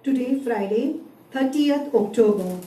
Today, Friday, 30th October.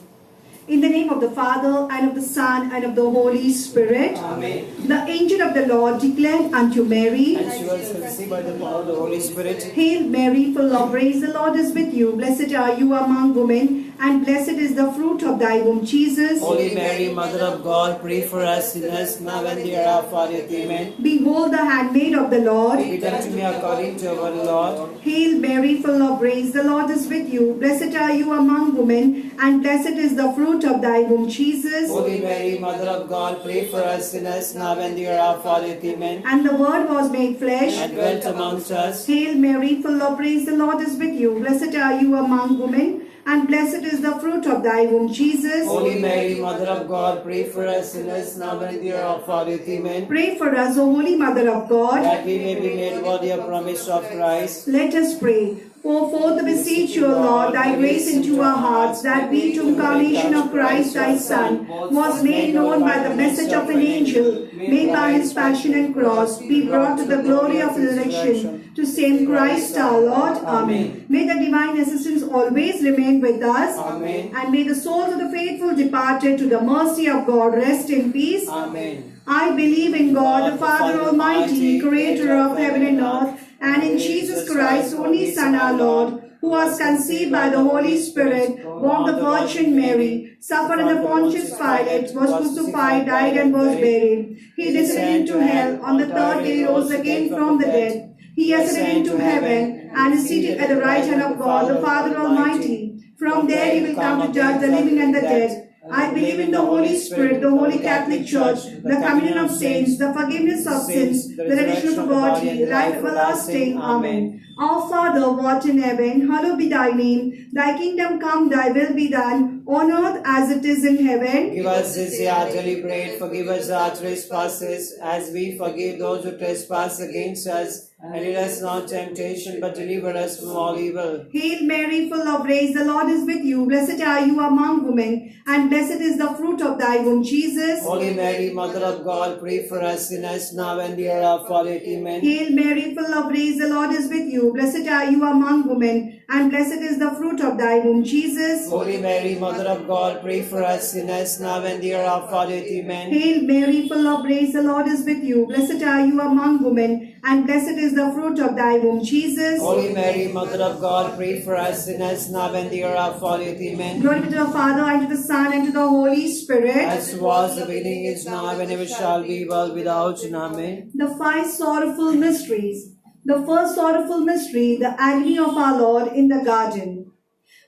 In the name of the Father, and of the Son, and of the Holy Spirit. Amen. The angel of the Lord declared unto Mary, And she was conceived by the power of the Holy Spirit. Hail Mary, full of grace, the Lord is with you. Blessed are you among women, and blessed is the fruit of thy womb, Jesus. Holy Mary, Mother of God, pray for us sinners, now and the hour of our death. Amen. Behold the handmaid of the Lord. Be done to me according to our Lord. Hail Mary, full of grace, the Lord is with you. Blessed are you among women, and blessed is the fruit of thy womb, Jesus. Holy Mary, Mother of God, pray for us sinners, now and the hour of our death. Amen. And the Word was made flesh, And dwelt amongst us. Hail Mary, full of grace, the Lord is with you. Blessed are you among women, and blessed is the fruit of thy womb, Jesus. Holy Mary, Mother of God, pray for us sinners, now and the hour of our death. Amen. Pray for us, O Holy Mother of God. That we may be made worthy of promise of Christ. Let us pray. Pour forth, beseech you, O Lord, thy grace into our hearts, that we, to incarnation of Christ thy Son, was made known by the message of an angel, made by his passion and cross, be brought to the glory of his election, to same Christ our Lord. Amen. May the divine assistance always remain with us. Amen. And may the souls of the faithful departed to the mercy of God rest in peace. Amen. I believe in God, the Father Almighty, creator of heaven and earth, and in Jesus Christ, only Son, our Lord, who was conceived by the Holy Spirit, born of the Virgin Mary, suffered under Pontius Pilate, was crucified, died, and was buried. He descended into hell. On the third day, he rose again from the dead. He ascended into heaven and is seated at the right hand of God, the Father Almighty. From there, he will come to judge the living and the dead. I believe in the Holy Spirit, the Holy Catholic Church, the communion of saints, the forgiveness of sins, the resurrection of the body, life everlasting. Amen. Our Father, who art in heaven, hallowed be thy name. Thy kingdom come, thy will be done, on earth as it is in heaven. Give us this day our daily bread. Forgive us our trespasses, as we forgive those who trespass against us. And lead us not into temptation, but deliver us from all evil. Hail Mary, full of grace, the Lord is with you. Blessed are you among women, and blessed is the fruit of thy womb, Jesus. Holy Mary, Mother of God, pray for us sinners, now and the hour of our death. Amen. Hail Mary, full of grace, the Lord is with you. Blessed are you among women, and blessed is the fruit of thy womb, Jesus. Holy Mary, Mother of God, pray for us sinners, now and the hour of our death. Amen. Hail Mary, full of grace, the Lord is with you. Blessed are you among women, and blessed is the fruit of thy womb, Jesus. Holy Mary, Mother of God, pray for us sinners, now and the hour of our death. Amen. Glory be to the Father, and to the Son, and to the Holy Spirit. As was the beginning, is now, and ever shall be, world without end. Amen. The five sorrowful mysteries. The first sorrowful mystery, the agony of our Lord in the garden.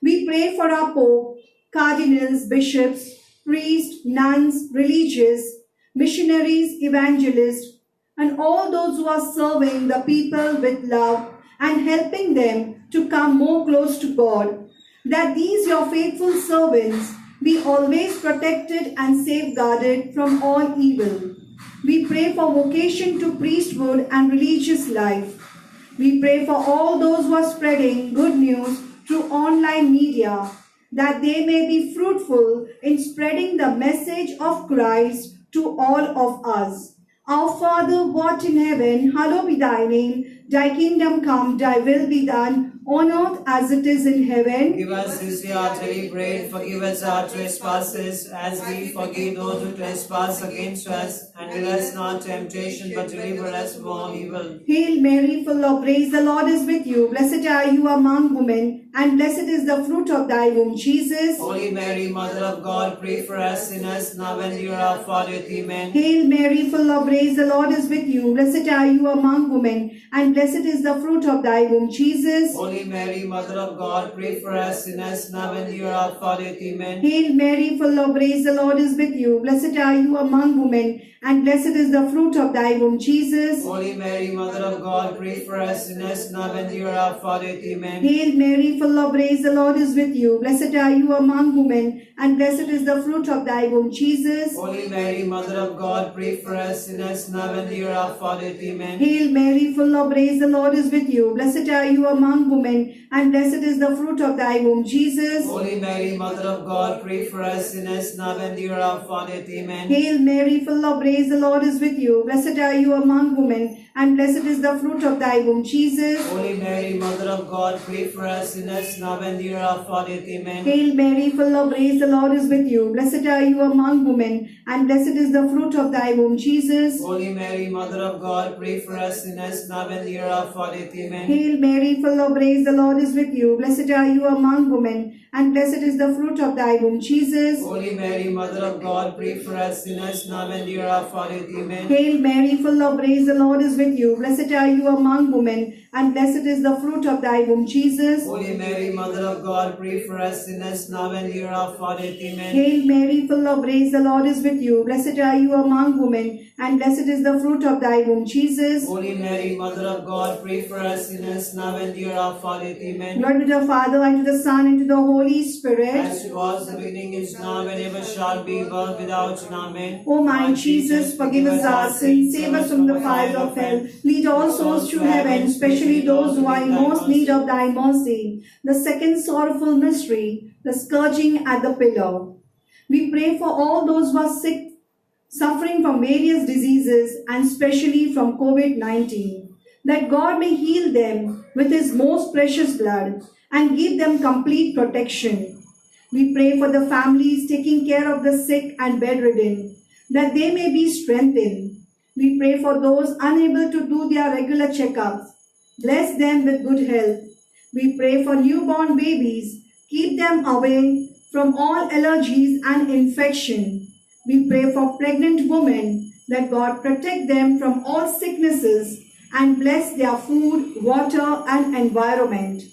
We pray for our Pope, cardinals, bishops, priests, nuns, religious, missionaries, evangelists, and all those who are serving the people with love and helping them to come more close to God, that these your faithful servants be always protected and safeguarded from all evil. We pray for vocation to priesthood and religious life. We pray for all those who are spreading good news through online media, that they may be fruitful in spreading the message of Christ to all of us. Our Father, who art in heaven, hallowed be thy name. Thy kingdom come, thy will be done, on earth as it is in heaven. Give us this day our daily bread. Forgive us our trespasses, as we forgive those who trespass against us. And lead us not into temptation, but deliver us from all evil. Hail Mary, full of grace, the Lord is with you. Blessed are you among women, and blessed is the fruit of thy womb, Jesus. Holy Mary, Mother of God, pray for us sinners, now and the hour of our death. Amen. Hail Mary, full of grace, the Lord is with you. Blessed are you among women, and blessed is the fruit of thy womb, Jesus. Holy Mary, Mother of God, pray for us sinners, now and the hour of our death. Amen. Hail Mary, full of grace, the Lord is with you. Blessed are you among women, and blessed is the fruit of thy womb, Jesus. Holy Mary, Mother of God, pray for us sinners, now and the hour of our death. Amen. Hail Mary, full of grace, the Lord is with you. Blessed are you among women, and blessed is the fruit of thy womb, Jesus. Holy Mary, Mother of God, pray for us sinners, now and the hour of our death. Amen. Hail Mary, full of grace, the Lord is with you. Blessed are you among women, woman, and blessed is the fruit of thy womb, Jesus. Holy Mary, Mother of God, pray for us sinners now and the hour of our death. Amen. Hail Mary, full of grace, the Lord is with you. Blessed are you among women, and blessed is the fruit of thy womb, Jesus. Holy Mary, Mother of God, pray for us sinners now and the hour of our death. Amen. Hail Mary, full of grace, the Lord is with you. Blessed are you among women, and blessed is the fruit of thy womb, Jesus. Holy Mary, Mother of God, pray for us sinners now and the hour of our death. Amen. Hail Mary, full of grace, the Lord is with you. Blessed are you among women, and blessed is the fruit of thy womb, Jesus. Holy Mary, Mother of God, pray for us sinners now and the hour of our death. Amen. Hail Mary, full of grace, the Lord is with you. Blessed are you among women, and blessed is the fruit of thy womb, Jesus. Holy Mary, Mother of God, pray for us sinners now and the hour of our death. Amen. Hail Mary, full of grace, the Lord is with you. Blessed are you among women, and blessed is the fruit of thy womb, Jesus. Holy Mary, Mother of God, pray for us sinners now and the hour of our death. Amen. Glory to the Father, and to the Son, and to the Holy Spirit. As it was in the beginning, is now, and ever shall be, world without end. Amen. O my Jesus, forgive us our sins, save us from the fires of hell. Lead all souls to heaven, especially those who are in most need of thy mercy. The second sorrowful mystery, the scourging at the pillar. We pray for all those who are sick, suffering from various diseases, and especially from COVID-19, that God may heal them with his most precious blood and give them complete protection. We pray for the families taking care of the sick and bedridden, that they may be strengthened. We pray for those unable to do their regular checkups. Bless them with good health. We pray for newborn babies. Keep them away from all allergies and infection. We pray for pregnant women, that God protect them from all sicknesses and bless their food, water, and environment.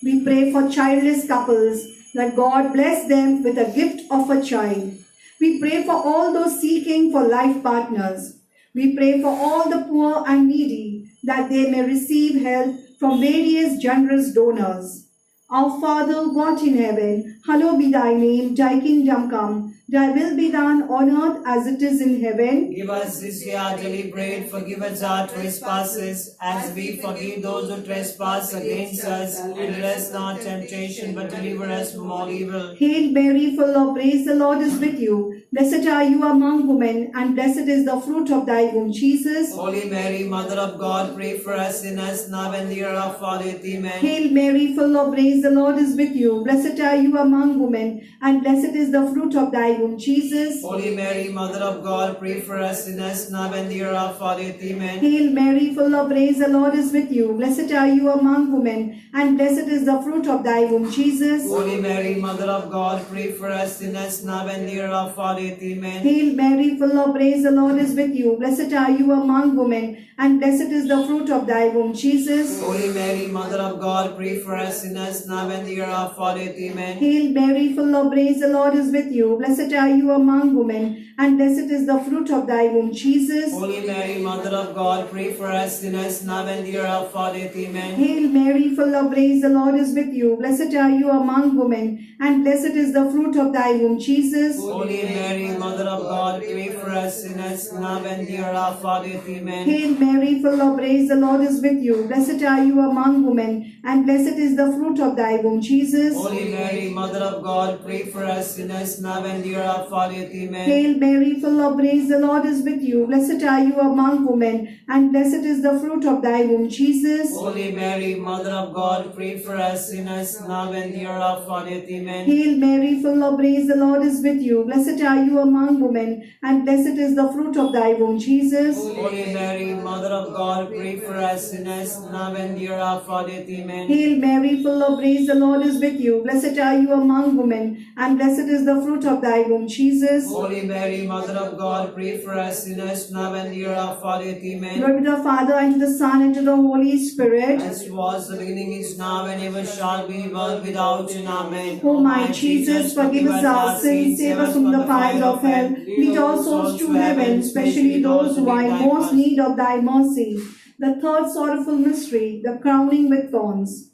We pray for childless couples, that God bless them with a gift of a child. We pray for all those seeking for life partners. We pray for all the poor and needy, that they may receive help from various generous donors. Our Father, who art in heaven, hallowed be thy name. Thy kingdom come. Thy will be done on earth as it is in heaven. Give us this day our daily bread. Forgive us our trespasses, as we forgive those who trespass against us. And lead us not into temptation, but deliver us from all evil. Hail Mary, full of grace, the Lord is with you. Blessed are you among women, and blessed is the fruit of thy womb, Jesus. Holy Mary, Mother of God, pray for us sinners now and the hour of our death. Amen. Hail Mary, full of grace, the Lord is with you. Blessed are you among women, and blessed is the fruit of thy womb, Jesus. Holy Mary, Mother of God, pray for us sinners now and the hour of our death. Amen. Hail Mary, full of grace, the Lord is with you. Blessed are you among women, and blessed is the fruit of thy womb, Jesus. Holy Mary, Mother of God, pray for us sinners now and the hour of our death. Amen. Hail Mary, full of grace, the Lord is with you. Blessed are you among women, and blessed is the fruit of thy womb, Jesus. Holy Mary, Mother of God, pray for us sinners now and the hour of our death. Amen. Hail Mary, full of grace, the Lord is with you. Blessed are you among women, and blessed is the fruit of thy womb, Jesus. Holy Mary, Mother of God, pray for us sinners now and the hour of our death. Amen. Hail Mary, full of grace, the Lord is with you. Blessed are you among women, and blessed is the fruit of thy womb, Jesus. Holy Mary, Mother of God, pray for us sinners now and the hour of our death. Amen. Hail Mary, full of grace, the Lord is with you. Blessed are you among women, and blessed is the fruit of thy womb, Jesus. Holy Mary, Mother of God, pray for us sinners now and the hour of our death. Amen. Hail Mary, full of grace, the Lord is with you. Blessed are you among women, and blessed is the fruit of thy womb, Jesus. Holy Mary, Mother of God, pray for us sinners now and the hour of our death. Amen. Hail Mary, full of grace, the Lord is with you. Blessed are you among women, and blessed is the fruit of thy womb, Jesus. Holy Mary, Mother of God, pray for us sinners now and the hour of our death. Amen. Hail Mary, full of grace, the Lord is with you. Blessed are you among women, and blessed is the fruit of thy womb, Jesus. Holy Mary, Mother of God, pray for us sinners now and the hour of our death. Amen. Glory to the Father, and to the Son, and to the Holy Spirit. As it was in the beginning, is now, and ever shall be, world without end. Amen. O my Jesus, forgive us our sins, save us from the fires of hell. Lead all souls to heaven, especially those who are in most need of thy mercy. The third sorrowful mystery, the crowning with thorns.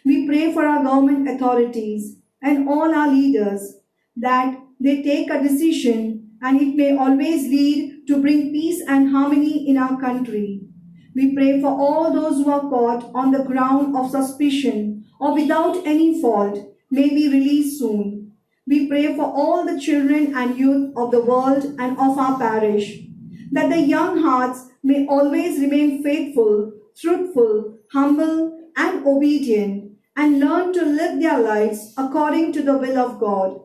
We pray for our government authorities and all our leaders, that they take a decision and it may always lead to bring peace and harmony in our country. We pray for all those who are caught on the ground of suspicion or without any fault, may be released soon. We pray for all the children and youth of the world and of our parish, that the young hearts may always remain faithful, truthful, humble, and obedient, and learn to live their lives according to the will of God.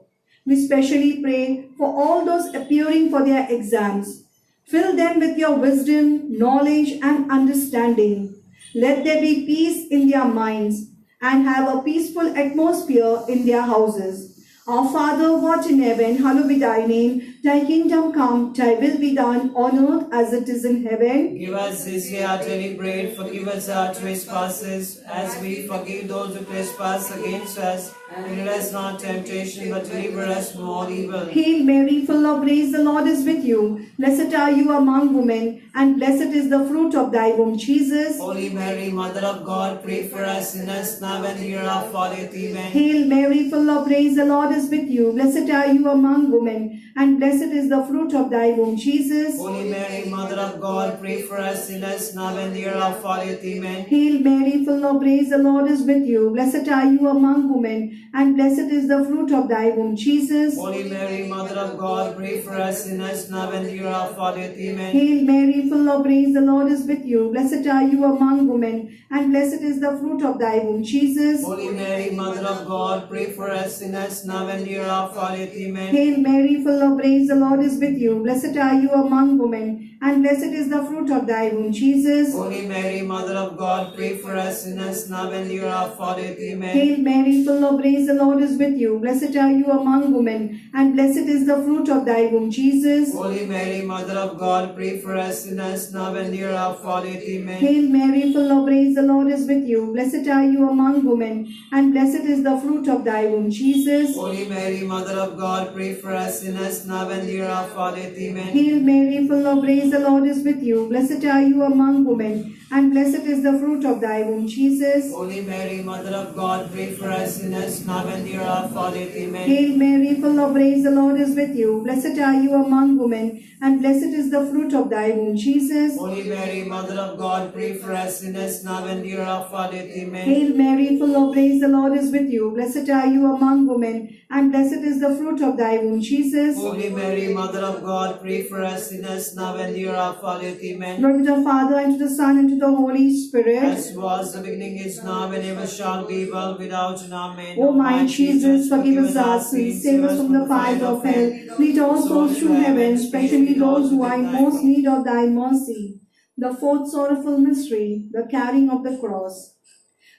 We specially pray for all those appearing for their exams. Fill them with your wisdom, knowledge, and understanding. Let there be peace in their minds and have a peaceful atmosphere in their houses. Our Father, who art in heaven, hallowed be thy name. Thy kingdom come, thy will be done on earth as it is in heaven. Give us this day our daily bread. Forgive us our trespasses, as we forgive those who trespass against us. And lead us not into temptation, but deliver us from all evil. Hail Mary, full of grace, the Lord is with you. Blessed are you among women, and blessed is the fruit of thy womb, Jesus. Holy Mary, Mother of God, pray for us sinners now and the hour of our death. Amen. Hail Mary, full of grace, the Lord is with you. Blessed are you among women, and blessed is the fruit of thy womb, Jesus. Holy Mary, Mother of God, pray for us sinners now and the hour of our death. Amen. Hail Mary, full of grace, the Lord is with you. Blessed are you among women, and blessed is the fruit of thy womb, Jesus. Holy Mary, Mother of God, pray for us sinners now and the hour of our death. Amen. Hail Mary, full of grace, the Lord is with you. Blessed are you among women, and blessed is the fruit of thy womb, Jesus. Holy Mary, Mother of God, pray for us sinners now and the hour of our death. Amen. Hail Mary, full of grace, the Lord is with you. Blessed are you among women, and blessed is the fruit of thy womb, Jesus. Holy Mary, Mother of God, pray for us sinners now and the hour of our death. Amen. Hail Mary, full of grace, the Lord is with you. Blessed are you among women, and blessed is the fruit of thy womb, Jesus. Holy Mary, Mother of God, pray for us sinners now and the hour of our death. Amen. Hail Mary, full of grace, the Lord is with you. Blessed are you among women, and blessed is the fruit of thy womb, Jesus. Holy Mary, Mother of God, pray for us sinners now and the hour of our death. Amen. Hail Mary, full of grace, the Lord is with you. Blessed are you among women, and blessed is the fruit of thy womb, Jesus. Holy Mary, Mother of God, pray for us sinners now and the hour of our death. Amen. Hail Mary, full of grace, the Lord is with you. Blessed are you among women, and blessed is the fruit of thy womb, Jesus. Holy Mary, Mother of God, pray for us sinners now and the hour of our death. Amen. Hail Mary, full of grace, the Lord is with you. Blessed are you among women, and blessed is the fruit of thy womb, Jesus. Holy Mary, Mother of God, pray for us sinners now and the hour of our death. Amen. Glory to the Father, and to the Son, and to the Holy Spirit. As was the beginning, is now, and ever shall be, world without an amen. O my Jesus, forgive us our sins, save us from the fire of hell. Lead all souls to heaven, especially those who are in most need of thy mercy. The fourth sorrowful mystery, the carrying of the cross.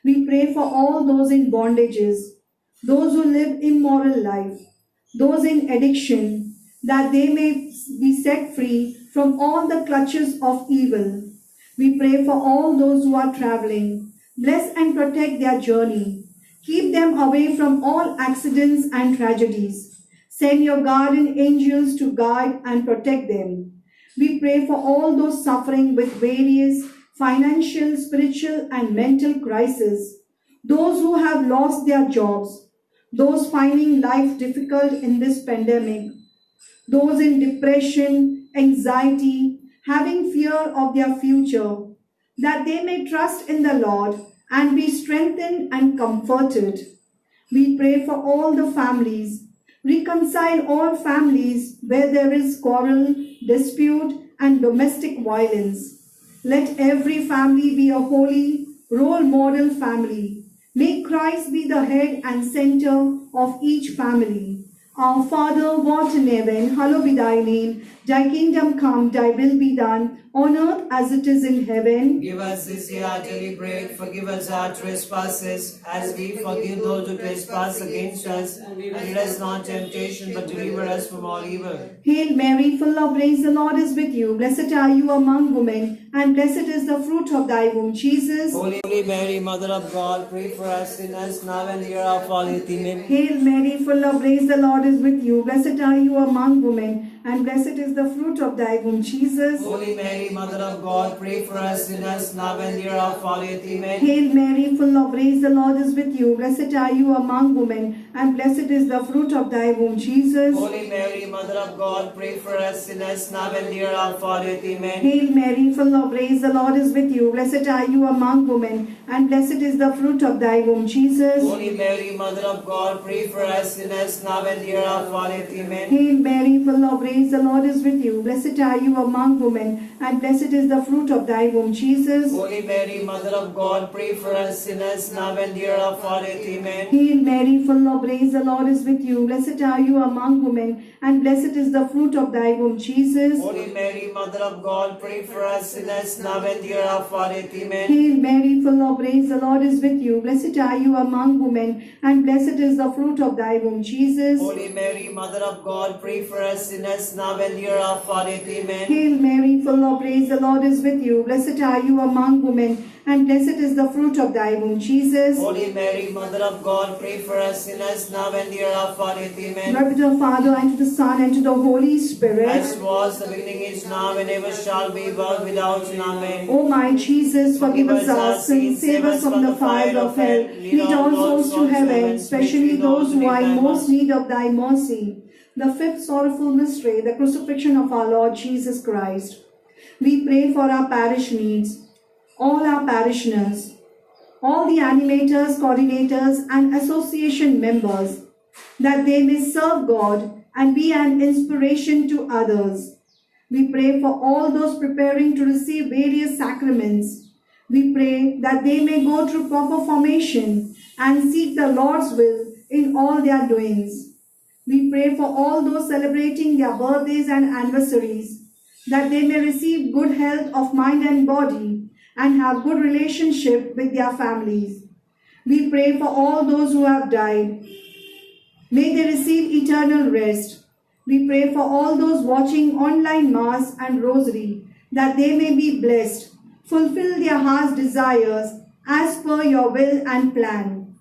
We pray for all those in bondages, those who live immoral life, those in addiction, that they may be set free from all the clutches of evil. We pray for all those who are traveling. Bless and protect their journey. Keep them away from all accidents and tragedies. Send your guardian angels to guide and protect them. We pray for all those suffering with various financial, spiritual, and mental crises, those who have lost their jobs, those finding life difficult in this pandemic, those in depression, anxiety, having fear of their future, that they may trust in the Lord and be strengthened and comforted. We pray for all the families. Reconcile all families where there is quarrel, dispute, and domestic violence. Let every family be a holy role model family. May Christ be the head and center of each family. Our Father, who art in heaven, hallowed be thy name. Thy kingdom come, thy will be done, on earth as it is in heaven. Give us this day our daily bread. Forgive us our trespasses, as we forgive those who trespass against us. And lead us not into temptation, but deliver us from all evil. Hail Mary, full of grace, the Lord is with you. Blessed are you among women, and blessed is the fruit of thy womb, Jesus. Holy Mary, Mother of God, pray for us sinners now and the hour of our death. Amen. Hail Mary, full of grace, the Lord is with you. Blessed are you among women, and blessed is the fruit of thy womb, Jesus. Holy Mary, Mother of God, pray for us sinners, now and the hour of our death. Amen. Hail Mary, full of grace, the Lord is with you. Blessed are you among women, and blessed is the fruit of thy womb, Jesus. Holy Mary, Mother of God, pray for us sinners, now and the hour of our death. Amen. Hail Mary, full of grace, the Lord is with you. Blessed are you among women, and blessed is the fruit of thy womb, Jesus. Holy Mary, Mother of God, pray for us sinners, now and the hour of our death. Amen. Hail Mary, full of grace, the Lord is with you. Blessed are you among women, and blessed is the fruit of thy womb, Jesus. Holy Mary, Mother of God, pray for us sinners, now and the hour of our death. Amen. Hail Mary, full of grace, the Lord is with you. Blessed are you among women, and blessed is the fruit of thy womb, Jesus. Holy Mary, Mother of God, pray for us sinners, now and the hour of our death. Amen. Hail Mary, full of grace, the Lord is with you. Blessed are you among women, and blessed is the fruit of thy womb, Jesus. Holy Mary, Mother of God, pray for us sinners, now and the hour of our death. Amen. Hail Mary, full of grace, the Lord is with you. Blessed are you among women, and blessed is the fruit of thy womb, Jesus. Holy Mary, Mother of God, pray for us sinners, now and the hour of our death. Amen. Glory to the Father, and to the Son, and to the Holy Spirit. As was the beginning, is now, and ever shall be, world without end. Amen. O my Jesus, forgive us our sins, save us from the fire of hell. Lead all souls to heaven, especially those who are in most need of thy mercy. The fifth sorrowful mystery, the crucifixion of our Lord Jesus Christ. We pray for our parish needs, all our parishioners, all the animators, coordinators, and association members, that they may serve God and be an inspiration to others. We pray for all those preparing to receive various sacraments. We pray that they may go through proper formation and seek the Lord's will in all their doings. We pray for all those celebrating their birthdays and anniversaries, that they may receive good health of mind and body and have good relationship with their families. We pray for all those who have died. May they receive eternal rest. We pray for all those watching online Mass and Rosary, that they may be blessed, fulfill their heart's desires as per your will and plan.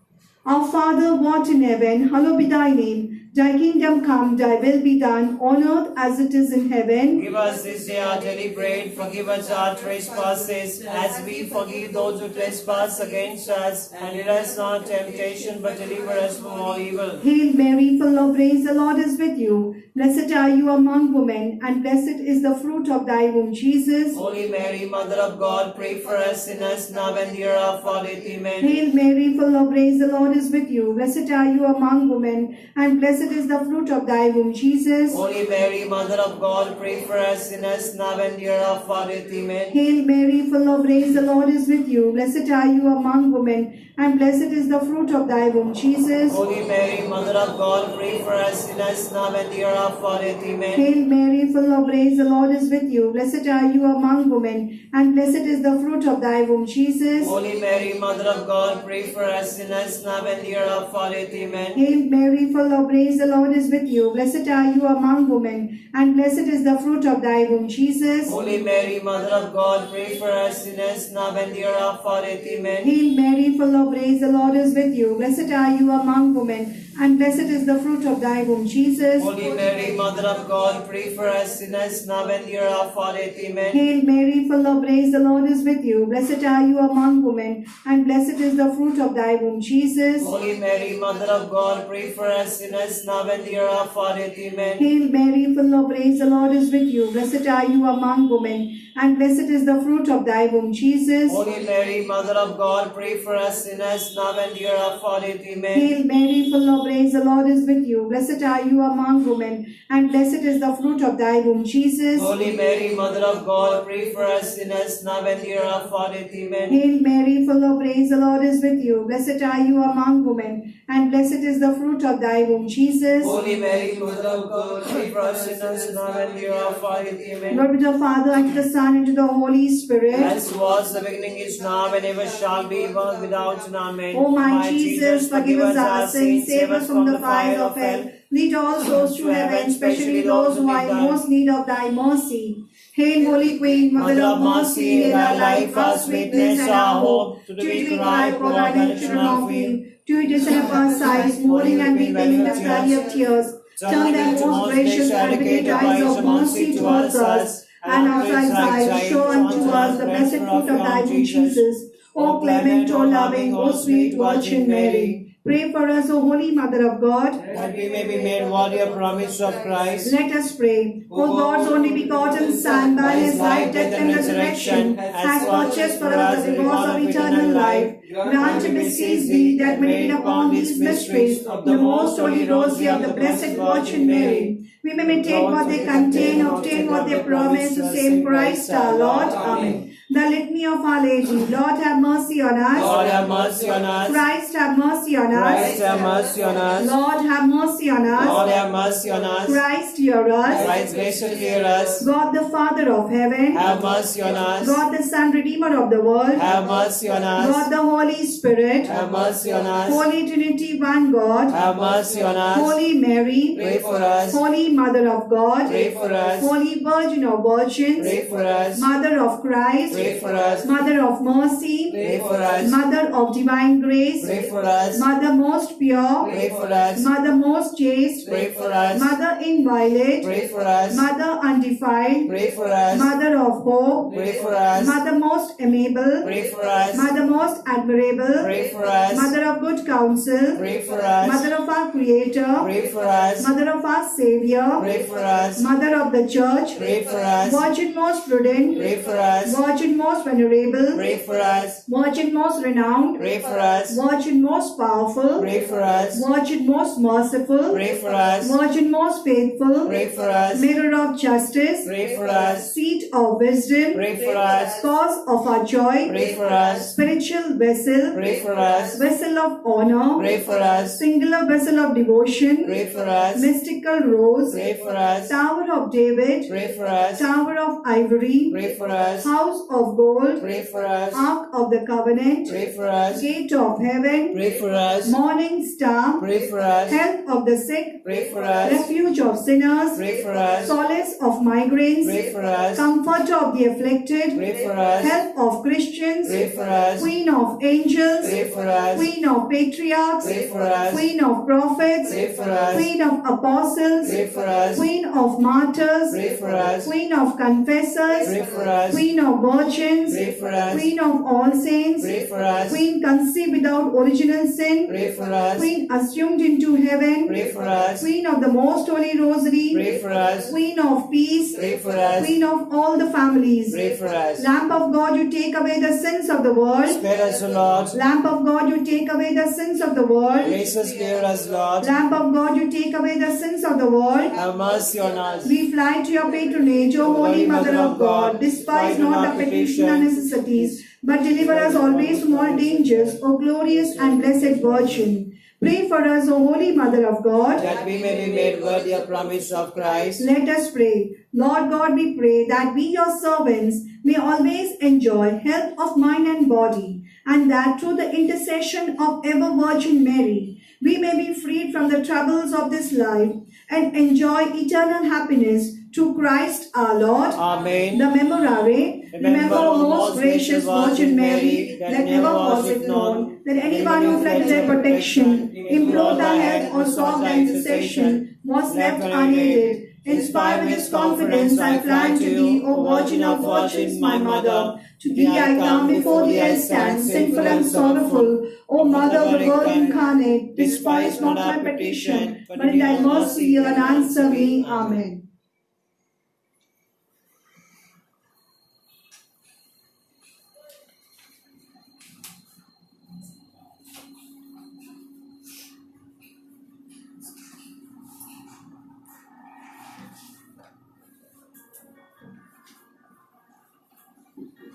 Our Father, who art in heaven, hallowed be thy name. Thy kingdom come, thy will be done, on earth as it is in heaven. Give us this day our daily bread. Forgive us our trespasses, as we forgive those who trespass against us. And lead us not into temptation, but deliver us from all evil. Hail Mary, full of grace, the Lord is with you. Blessed are you among women, and blessed is the fruit of thy womb, Jesus. Holy Mary, Mother of God, pray for us sinners, now and the hour of our death. Amen. Hail Mary, full of grace, the Lord is with you. Blessed are you among women, and blessed is the fruit of thy womb, Jesus. Holy Mary, Mother of God, pray for us sinners, now and the hour of our death. Amen. Hail Mary, full of grace, the Lord is with you. Blessed are you among women, and blessed is the fruit of thy womb, Jesus. Holy Mary, Mother of God, pray for us sinners, now and the hour of our death. Amen. Hail Mary, full of grace, the Lord is with you. Blessed are you among women, and blessed is the fruit of thy womb, Jesus. Holy Mary, Mother of God, pray for us sinners, now and the hour of our death. Amen. Hail Mary, full of grace, the Lord is with you. Blessed are you among women, and blessed is the fruit of thy womb, Jesus. Holy Mary, Mother of God, pray for us sinners, now and the hour of our death. Amen. Hail Mary, full of grace, the Lord is with you. Blessed are you among women, and blessed is the fruit of thy womb, Jesus. Holy Mary, Mother of God, pray for us sinners, now and the hour of our death. Amen. Hail Mary, full of grace, the Lord is with you. Blessed are you among women, and blessed is the fruit of thy womb, Jesus. Holy Mary, Mother of God, pray for us sinners, now and the hour of our death. Amen. Hail Mary, full of grace, the Lord is with you. Blessed are you among women, and blessed is the fruit of thy womb, Jesus. Holy Mary, Mother of God, pray for us sinners, now and the hour of our death. Amen. Hail Mary, full of grace, the Lord is with you. Blessed are you among women, and blessed is the fruit of thy womb, Jesus. Holy Mary, Mother of God, pray for us sinners, now and the hour of our death. Amen. Hail Mary, full of grace, the Lord is with you. Blessed are you among women, and blessed is the fruit of thy womb, Jesus. Holy Mary, Mother of God, pray for us sinners, now and the hour of our death. Amen. Glory to the Father, and to the Son, and to the Holy Spirit. As was the beginning, is now, and ever shall be, world without end. Amen. O my Jesus, forgive us our sins, save us from the fire of hell. Lead all souls to heaven, especially those who are in most need of thy mercy. Hail, Holy Queen, Mother of mercy, hail our life, our sweetness, and our hope. To thee we cry, poor children of Eve. To it is of our sighs, mourning and weeping in the valley of tears. Turn thy most gracious advocate eyes of mercy towards us, and of thy sight show unto us the blessed fruit of thy womb, Jesus. O clement, O loving, O sweet Virgin Mary, pray for us, O Holy Mother of God, that we may be made worthy of promise of Christ. Let us pray. O God's only begotten Son, by his life, death, and resurrection, has purchased for us the rewards of eternal life. Grant, we beseech thee, that meditating upon these mysteries of the most holy rosary of the Blessed Virgin Mary, we may meditate what they contain, obtain what they promise, to save Christ our Lord. Amen. The Litany of Our Lady. Lord, have mercy on us. Lord, have mercy on us. Christ, have mercy on us. Christ, have mercy on us. Lord, have mercy on us. Lord, have mercy on us. Christ, hear us. Christ, graciously hear us. God the Father of heaven, Have mercy on us. God the Son, Redeemer of the world, Have mercy on us. God the Holy Spirit, Have mercy on us. Holy Trinity, one God, Have mercy on us. Holy Mary, Pray for us. Holy Mother of God, Pray for us. Holy Virgin of Virgins, Pray for us. Mother of Christ, Pray for us. Mother of mercy, Pray for us. Mother of divine grace, Pray for us. Mother most pure, Pray for us. Mother most chaste, Pray for us. Mother inviolate, Pray for us. Mother undefiled, Pray for us. Mother of hope, Pray for us. Mother most amiable, Pray for us. Mother most admirable, Pray for us. Mother of good counsel, Pray for us. Mother of our Creator, Pray for us. Mother of our Savior, Pray for us. Mother of the Church, Pray for us. Virgin most prudent, Pray for us. Virgin most venerable, Pray for us. Virgin most renowned, Pray for us. Virgin most powerful, Pray for us. Virgin most merciful, Pray for us. Virgin most faithful, Pray for us. Mirror of justice, Pray for us. Seat of wisdom, Pray for us. Cause of our joy, Pray for us. Spiritual vessel, Pray for us. Vessel of honor, Pray for us. Singular vessel of devotion, Pray for us. Mystical rose, Pray for us. Tower of David, Pray for us. Tower of ivory, Pray for us. House of gold, Pray for us. Ark of the covenant, Pray for us. Gate of heaven, Pray for us. Morning star, Pray for us. Health of the sick, Pray for us. Refuge of sinners, Pray for us. Solace of migrants, Pray for us. Comforter of the afflicted, Pray for us. Help of Christians, Pray for us. Queen of angels, Pray for us. Queen of patriarchs, Pray for us. Queen of prophets, Pray for us. Queen of apostles, Pray for us. Queen of martyrs, Pray for us. Queen of confessors, Pray for us. Queen of virgins, Pray for us. Queen of all saints, Pray for us. Queen conceived without original sin, Pray for us. Queen assumed into heaven, Pray for us. Queen of the most holy rosary, Pray for us. Queen of peace, Pray for us. Queen of all the families. Pray for us. Lamp of God, you take away the sins of the world. Spare us, O Lord. Lamp of God, you take away the sins of the world. Gracious, hear us, Lord. Lamp of God, you take away the sins of the world. Have mercy on us. We fly to your patronage, O Holy Mother of God. Despise not our petition and necessities, but deliver us always from all dangers, O glorious and blessed Virgin. Pray for us, O Holy Mother of God, that we may be made worthy of promise of Christ. Let us pray. Lord God, we pray that we, your servants, may always enjoy health of mind and body, and that through the intercession of ever Virgin Mary, we may be freed from the troubles of this life and enjoy eternal happiness through Christ our Lord. Amen. The Memorare. Remember, O O most gracious Virgin Mary, that never was it known that anyone who fled to their protection, implored thy help, or sought thy intercession, was left unaided. Inspired with this confidence, I fly to thee, O Virgin of Virgins, my Mother. To thee I come, before thee I stand, sinful and sorrowful. O Mother of the Word incarnate, despise not my petition, but in thy mercy hear and answer me. Amen.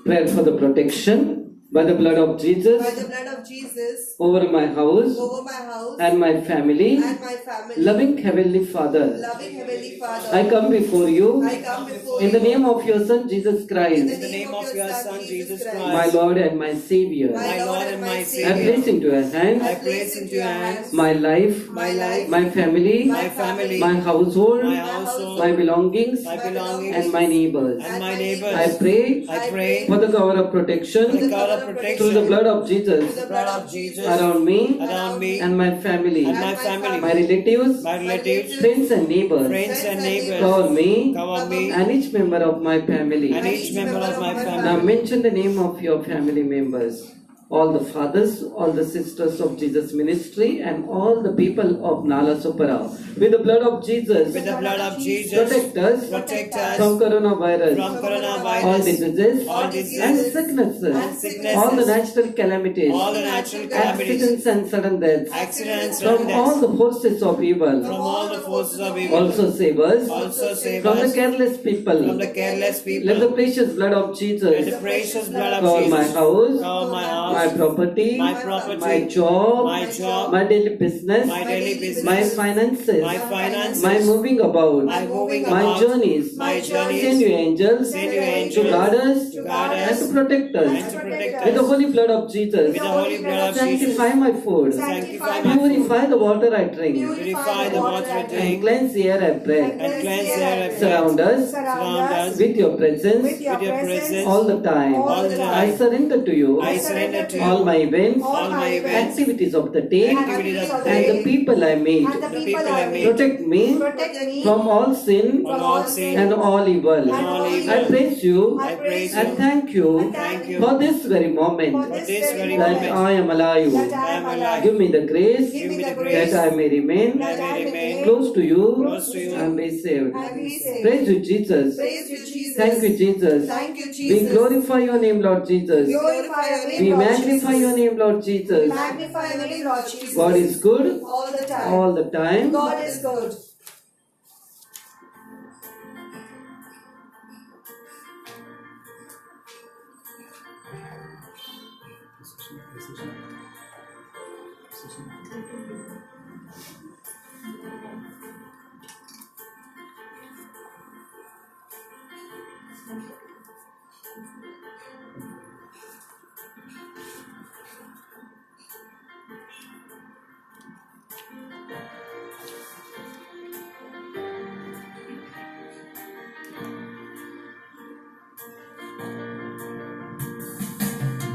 Prayer for the protection by the blood of by Jesus the blood of Jesus over my house over my house and my family. and my family. Loving Heavenly Father, Loving Heavenly Father, I come before you I come before in the you name of your Son Jesus in Christ, the name of your Son Jesus Christ, my Lord and my Savior. my Lord and my I Savior. place into your I hands place into your hands my life, my life, my family, my family, my household, My household, my belongings, my belongings, and my neighbors. and my neighbors. I pray I pray for the cover of for the protection God of protection through the blood of Jesus the blood of Jesus around me around me and my family, and my family, my relatives, my relatives, friends and neighbors. friends and neighbors. Cover me Cover me and each member of my family. and each member of my Now family. mention the name of your family members. All the fathers, all the sisters of Jesus ministry, and all the people of Nala Supara. With the blood of Jesus, With the blood of Jesus, protect us protect from us coronavirus, from all coronavirus, diseases, all diseases, and sicknesses, and sicknesses, all the natural calamities, all the natural calamities, accidents and sudden deaths, accidents, from and all deaths, the forces of from evil. all the forces of evil. Also save us Also save from the us careless people. from the careless Let the people. precious blood of Let the Jesus precious blood of cover my Jesus house, cover my my house, property, my property, my job, my job, my daily business, my daily business, my finances, my finances, my moving about, my moving my about, journeys. my journeys. Send you angels Send you to angels guard us to guard and us to protect and us. to protect With the us. holy blood of Jesus, With the holy blood of Jesus, sanctify my food, sanctify my food, purify the water I drink, purify the water I and drink, cleanse the air I breathe. and cleanse the air I breathe. Surround us Surround us with your presence with your presence all the time. all the time. I surrender to you I surrender to all you my events, all my events, activities of the day, activities of the and the day, people I meet. the people I meet. Protect me from all sin From all sin and all evil. and all evil. I praise you I praise and you thank you thank you for this very moment for this very that moment. I am alive. I am alive. Give me the grace Give me the that grace I may remain that I may remain close to you close to you and be saved. and be saved. Praise you, Jesus. Praise you, Jesus. Thank you, Jesus. Thank you, We Jesus. glorify your name, Lord Jesus. Glorify your name, We Lord magnify Jesus. your name, Lord Jesus. Magnify your name, Lord Jesus. God is good all the time. all the time. God is good.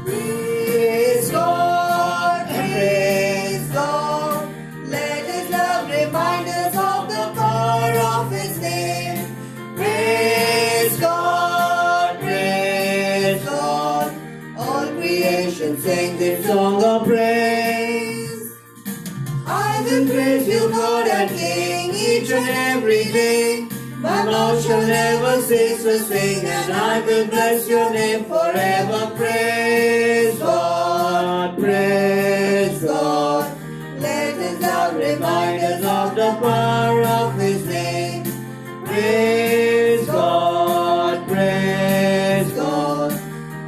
Praise God, praise God. Let His love remind us of the power of His name. Praise God, praise God. All creation sing this song of praise. I will praise you, Lord and King, each and every day. My mouth shall never cease to sing, and I will bless your name forever. Praise God, praise God. Let His love remind us of the power of His name. Praise God, praise God.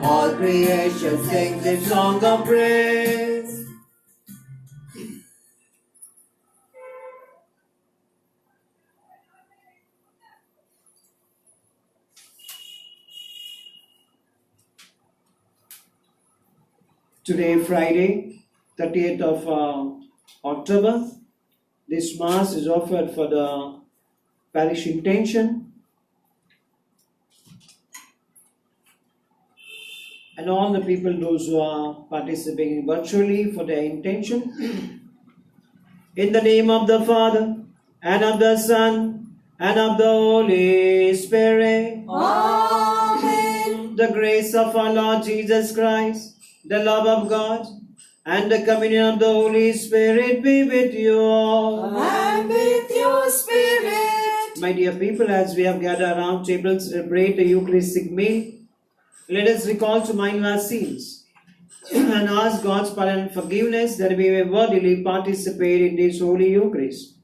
All creation sings this song of praise. Today, Friday, 30th of October, this Mass is offered for the parish intention. And all the people, those who are participating virtually for their intention. In the name of the Father, and of the Son, and of the Holy Spirit. Amen. The grace of our Lord Jesus Christ, the love of God, and the communion of the Holy Spirit be with you all. And with your spirit. My dear people, as we have gathered around table to celebrate the Eucharistic meal, let us recall to mind our sins and ask God's pardon and forgiveness that we may worthily participate in this Holy Eucharist.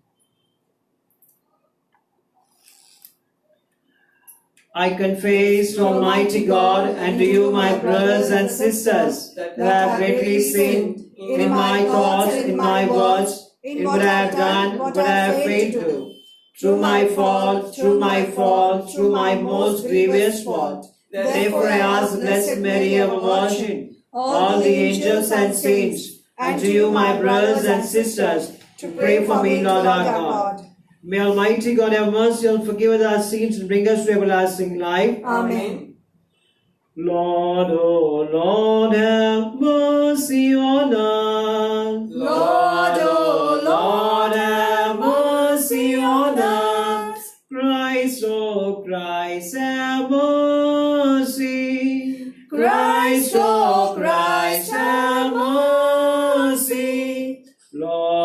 I confess to Almighty God and to you, my brothers and sisters, that I have greatly sinned in my thoughts, in my words, in what I have done, what I have failed to do. Through my fault, through my most grievous fault. Therefore I ask the Blessed Mary, our Virgin, all the angels and saints, and to you, my brothers and sisters, to pray for me, Lord our God. May Almighty God have mercy and forgive us our sins and bring us to everlasting life. Amen. Lord, oh Lord, have mercy on us. Lord, oh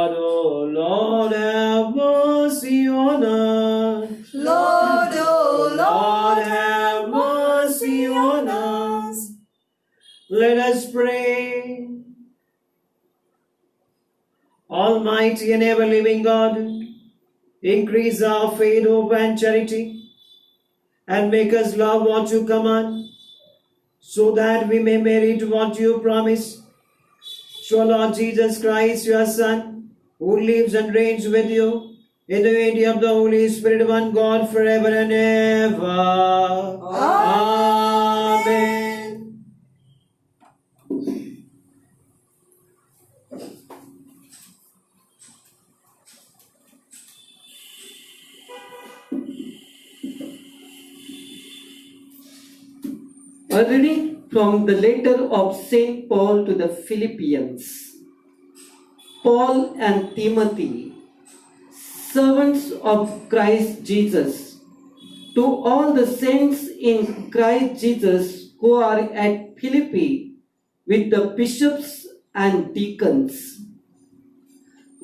God, O Lord, have mercy on us. Lord, oh Lord, have mercy on us. Let us pray. Almighty and ever living God, increase our faith, hope, and charity, and make us love what you command, so that we may merit what you promise. Show Lord Jesus Christ, your Son, who lives and reigns with you in the unity of the Holy Spirit, one God, forever and ever. Amen. A reading from the letter of St. Paul to the Philippians. Paul and Timothy, servants of Christ Jesus, to all the saints in Christ Jesus who are at Philippi with the bishops and deacons.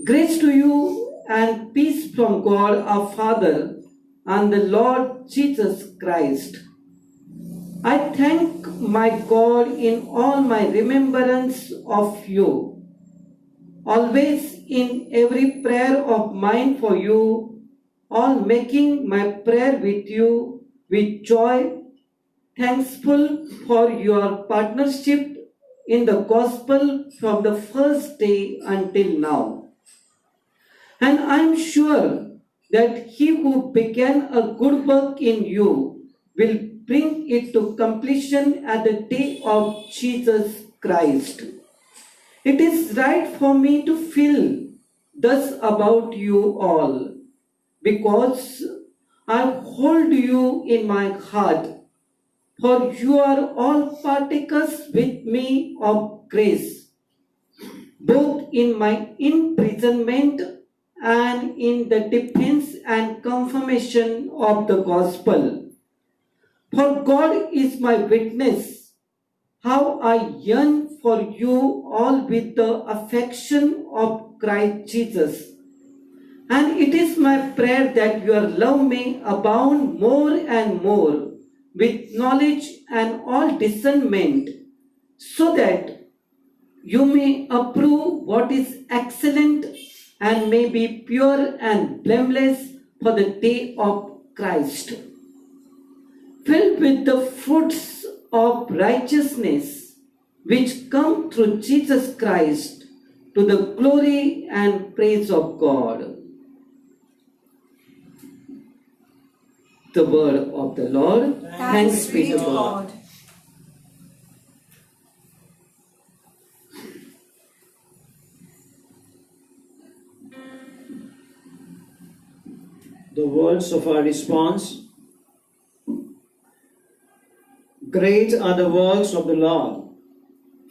Grace to you and peace from God our Father and the Lord Jesus Christ. I thank my God in all my remembrance of you, always in every prayer of mine for you, all making my prayer with you with joy, thankful for your partnership in the gospel from the first day until now. And I am sure that he who began a good work in you will bring it to completion at the day of Jesus Christ. It is right for me to feel thus about you all, because I hold you in my heart, for you are all partakers with me of grace, both in my imprisonment and in the defense and confirmation of the gospel. For God is my witness, how I yearn for you all with the affection of Christ Jesus. And it is my prayer that your love may abound more and more with knowledge and all discernment, so that you may approve what is excellent and may be pure and blameless for the day of Christ, filled with the fruits of righteousness which come through Jesus Christ, to the glory and praise of God. The word of the Lord. Thanks be to God. The words of our response. Great are the works of the Lord.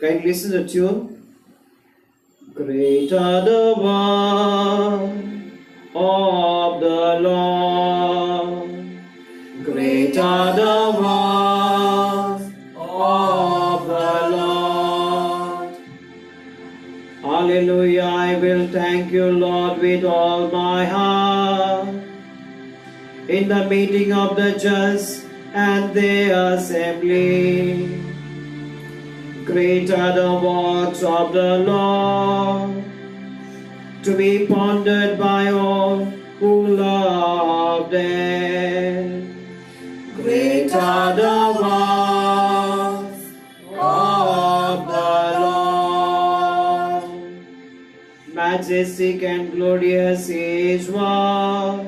Can you listen to the tune? Great are the works of the Lord. Great are the works of the Lord. Hallelujah, I will thank you, Lord, with all my heart. In the meeting of the just and the assembly, great are the works of the Lord, to be pondered by all who love them. Great are the works of the Lord. Majestic and glorious is what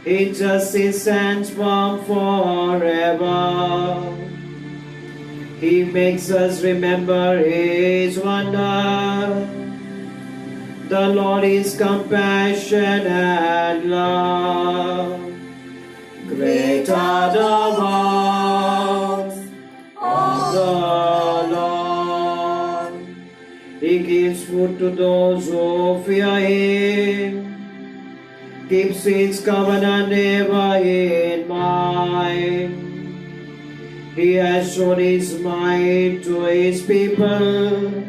His justice stands firm forever. He makes us remember His wonder. The Lord is compassion and love. Great are the works of the Lord. He gives food to those who fear Him, keeps His covenant ever in mind. He has shown His might to His people,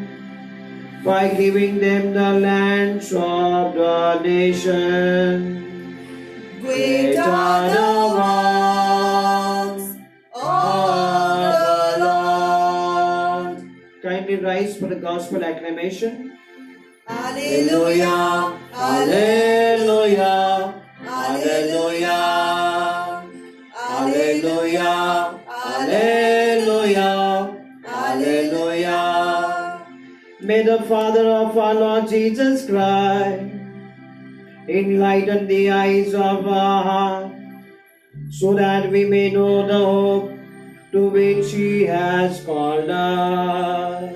by giving them the lands of the nation. Great are the works of the Lord. Kindly rise for the gospel acclamation. Alleluia, Alleluia, Alleluia, Alleluia, Alleluia, Alleluia. May the Father of our Lord Jesus Christ enlighten the eyes of our heart, so that we may know the hope to which He has called us.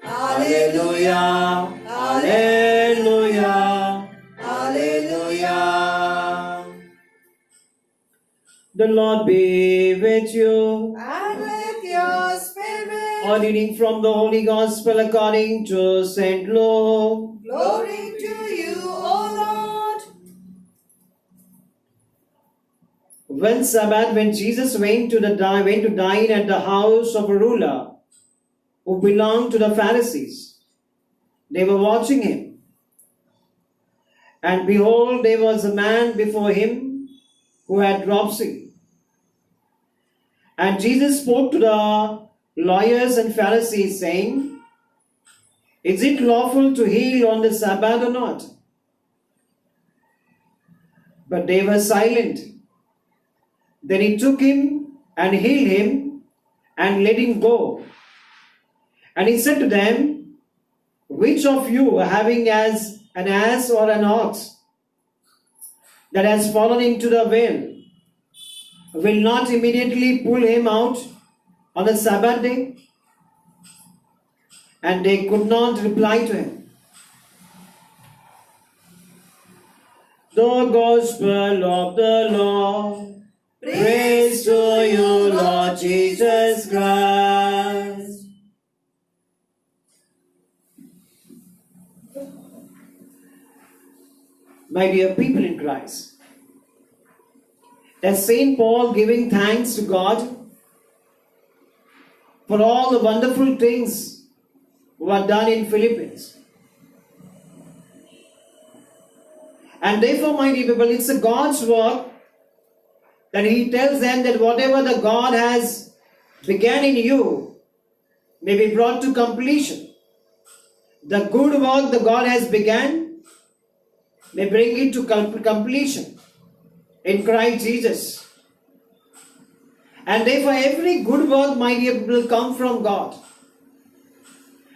Alleluia, Alleluia, Alleluia. The Lord be with you. and with your spirit. A reading from the Holy Gospel according to St. Luke. Glory to you, O Lord. When Sabbath, when Jesus went to dine at the house of a ruler who belonged to the Pharisees, they were watching him. And behold, there was a man before him who had dropsy. And Jesus spoke to the lawyers and Pharisees, saying, "Is it lawful to heal on the Sabbath or not?" But they were silent. Then he took him and healed him and let him go. And he said to them, "Which of you, having as an ass or an ox that has fallen into the well, will not immediately pull him out on the Sabbath day?" And they could not reply to him. The Gospel of the Lord. Praise to you, Lord Jesus Christ. My dear people in Christ, as St. Paul giving thanks to God for all the wonderful things were done in Philippines. And therefore, my dear people, it's a God's work that he tells them that whatever the God has began in you may be brought to completion. The good work the God has began may bring it to completion in Christ Jesus. And therefore every good work, my dear, will come from God.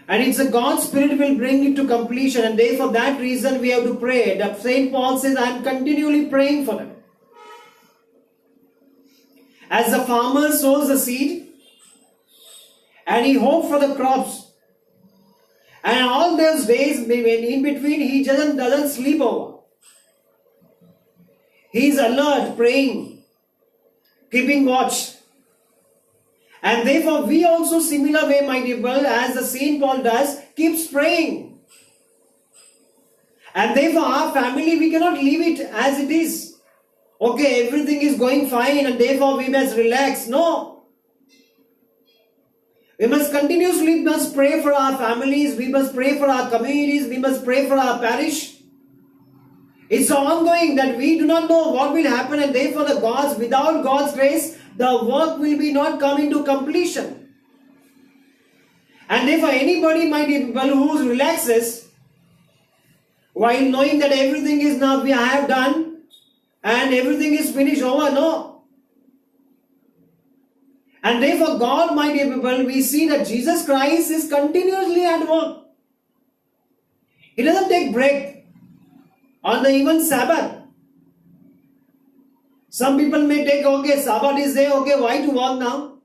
And it's a God's Spirit will bring it to completion. And therefore that reason we have to pray. That St. Paul says, I am continually praying for them. As the farmer sows the seed and he hopes for the crops, and all those days in between he doesn't sleep over. He is alert, praying, keeping watch. And therefore we also similar way, my dear people, as the Saint Paul does, keeps praying. And therefore our family, we cannot leave it as it is. Okay, everything is going fine and therefore we must relax. No. We must continuously pray for our families, we must pray for our communities, we must pray for our parish. It's ongoing that we do not know what will happen, and therefore without God's grace, the work will be not coming to completion. And therefore anybody, my dear people, who relaxes while knowing that everything is now we have done, and everything is finished over, no. And therefore God, my dear people, we see that Jesus Christ is continuously at work. He doesn't take break on the even Sabbath. Some people may take, okay, Sabbath is there, okay, why to work now?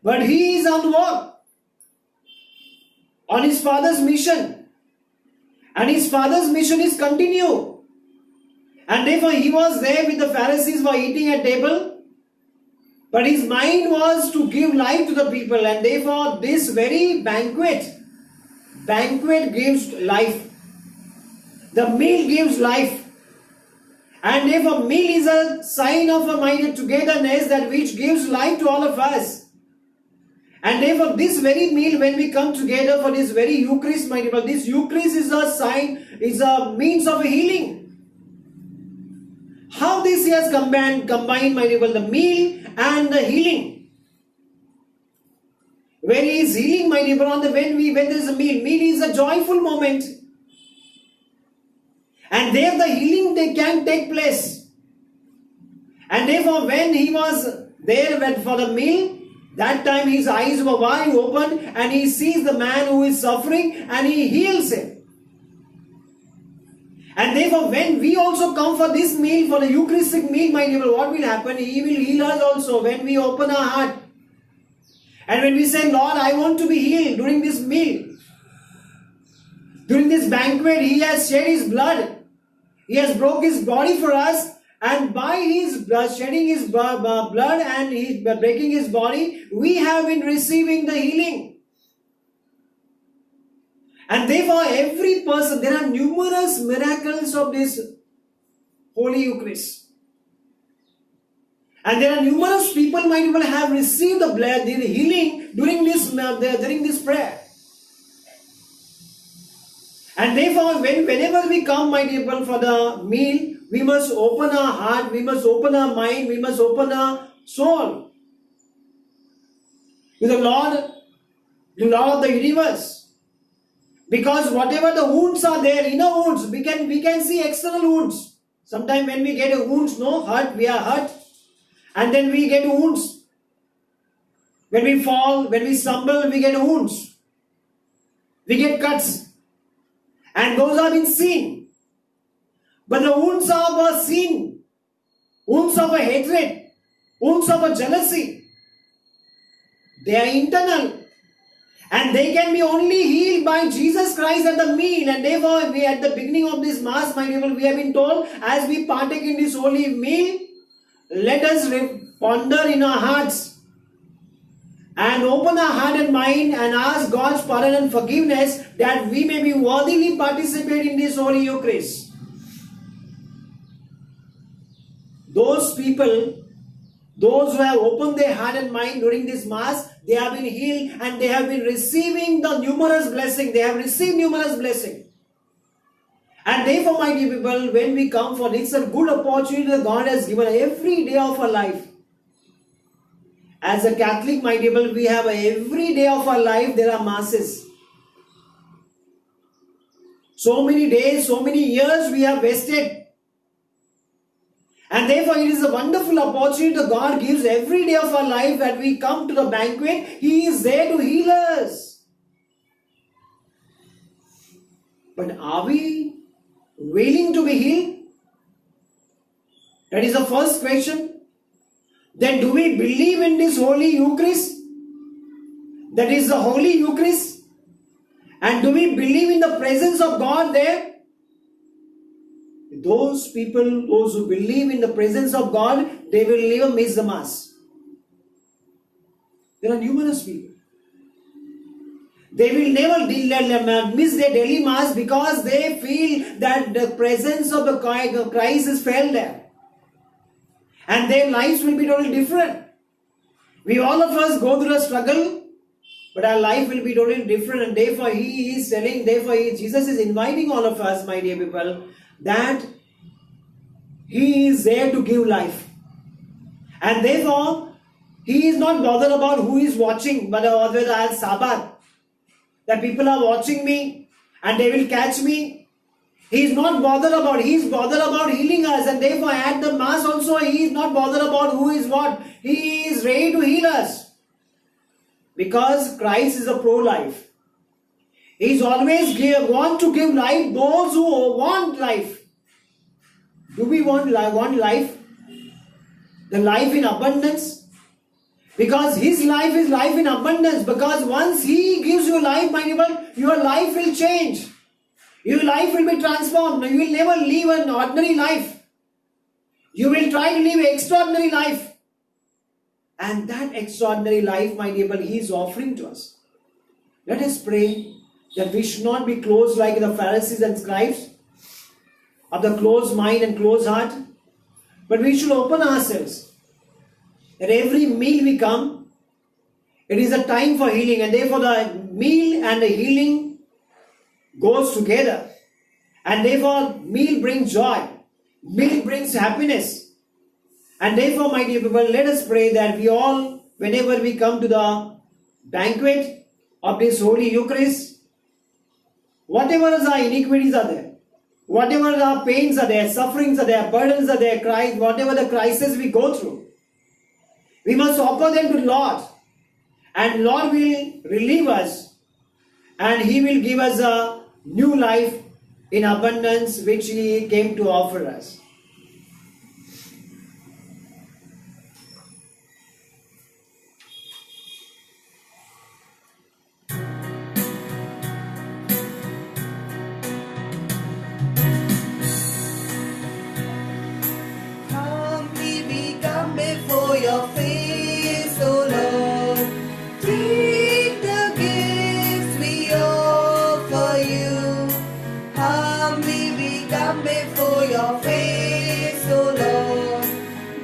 But he is on work, on his Father's mission. And his Father's mission is continue. And therefore he was there with the Pharisees were eating at table. But his mind was to give life to the people. And therefore this very banquet gives life. The meal gives life. And therefore meal is a sign of a minded togetherness that which gives life to all of us. And therefore, this very meal, when we come together for this very Eucharist, my people, this Eucharist is a sign, is a means of healing. How this has combined, my people, the meal and the healing. When he is healing, my people, when there is a meal is a joyful moment. And there the healing they can take place. And therefore, when he was there for the meal, that time his eyes were wide open and he sees the man who is suffering and he heals him. And therefore, when we also come for this meal, for the Eucharistic meal, my dear, what will happen? He will heal us also when we open our heart. And when we say, Lord, I want to be healed during this meal. During this banquet, He has shed His blood. He has broke His body for us. And by His shedding His blood and His breaking His body, we have been receiving the healing. And therefore, every person, there are numerous miracles of this Holy Eucharist. And there are numerous people, my people, have received the blood, the healing during this prayer. And therefore, whenever we come, my dear people, for the meal, we must open our heart, we must open our mind, we must open our soul to the Lord of the universe. Because whatever the wounds are there, inner wounds, we can see external wounds. Sometimes when we get a wounds, hurt, we are hurt. And then we get wounds. When we fall, when we stumble, we get wounds. We get cuts. And those have been seen. But the wounds of a sin, wounds of a hatred, wounds of a jealousy, they are internal. And they can be only healed by Jesus Christ at the meal. And therefore, we at the beginning of this Mass, my people, we have been told, as we partake in this holy meal, let us ponder in our hearts and open our heart and mind and ask God's pardon and forgiveness that we may be worthily participate in this Holy Eucharist. Those people, those who have opened their heart and mind during this Mass, they have been healed and they have been receiving the numerous blessings. They have received numerous blessings. And therefore, my dear people, when we come for this, a good opportunity that God has given every day of our life. As a Catholic, my dear people, we have every day of our life, there are Masses. So many days, so many years we have wasted. And therefore, it is a wonderful opportunity that God gives every day of our life that we come to the banquet. He is there to heal us. But are we willing to be healed? That is the first question. Then do we believe in this Holy Eucharist? That is the Holy Eucharist. And do we believe in the presence of God there? Those people, those who believe in the presence of God, they will never miss the Mass. There are numerous people. They will never miss their daily Mass because they feel that the presence of the Christ is felt there. And their lives will be totally different. We all of us go through a struggle, but our life will be totally different. And therefore, He is telling, Jesus is inviting all of us, my dear people, that He is there to give life. And therefore, He is not bothered about who is watching, but whether I have Sabbath. That people are watching me and they will catch me. He is not bothered about, He is bothered about healing us. And therefore, at the Mass also, He is not bothered about who is what. He is ready to heal us. Because Christ is a pro-life. He is always want to give life those who want life. Do we want life? The life in abundance? Because His life is life in abundance. Because once He gives you life, my people, your life will change. Your life will be transformed. You will never live an ordinary life. You will try to live an extraordinary life. And that extraordinary life, my dear people, He is offering to us. Let us pray that we should not be closed like the Pharisees and scribes, of the closed mind and closed heart, but we should open ourselves. At every meal we come, It is a time for healing, and therefore the meal and the healing goes together. And therefore meal brings joy, meal brings happiness. And therefore, my dear people, let us pray that we all, whenever we come to the banquet of this Holy Eucharist, whatever our iniquities are there, whatever our pains are there, sufferings are there, burdens are there, cries, whatever the crisis we go through, we must offer them to Lord. And Lord will relieve us, and He will give us a new life in abundance which He came to offer us. Humbly we come before your face, O Lord. Take the gifts we offer you. Humbly we come before your face, O Lord.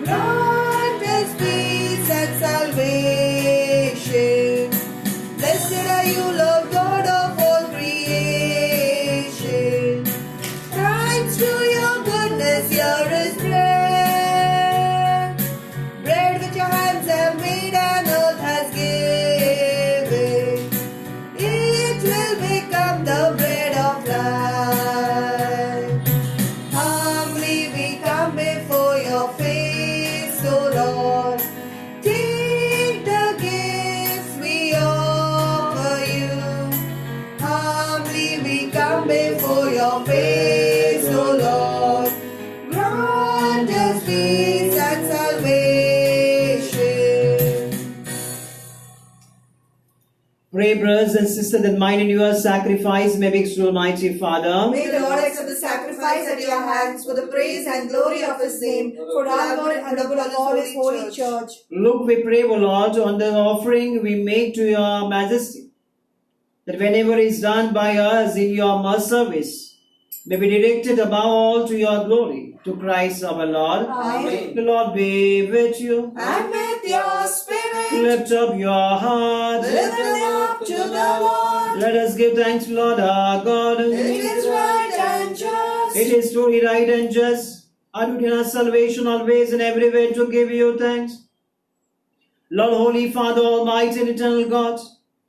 Grant us peace and salvation. Blessed are you, Lord God of all creation. Thanks to your goodness, here is bread. Bread which your hands have made and earth has given. It will become the bread of life. Humbly we come before your face, O Lord. Take the gifts we offer you. Humbly we come before your face, O Lord. Grant us peace and salvation. Pray, brothers and sisters, that mine and your sacrifice may be acceptable, Almighty Father. May the Lord accept the sacrifice at your hands for the praise and glory of his name, for our good and the good of all his holy church. Look, we pray, O Lord, on the offering we make to your majesty, that whenever is done by us in your mercy service, may be directed above all to your glory, to Christ our Lord. Amen. The Lord be with you. And with your spirit, Lift up your hearts. lift them up to the Lord. Let us give thanks to Lord our God. It is right and just. It is truly right and just, our duty and our salvation always and everywhere to give you thanks. Lord, Holy Father, Almighty and Eternal God,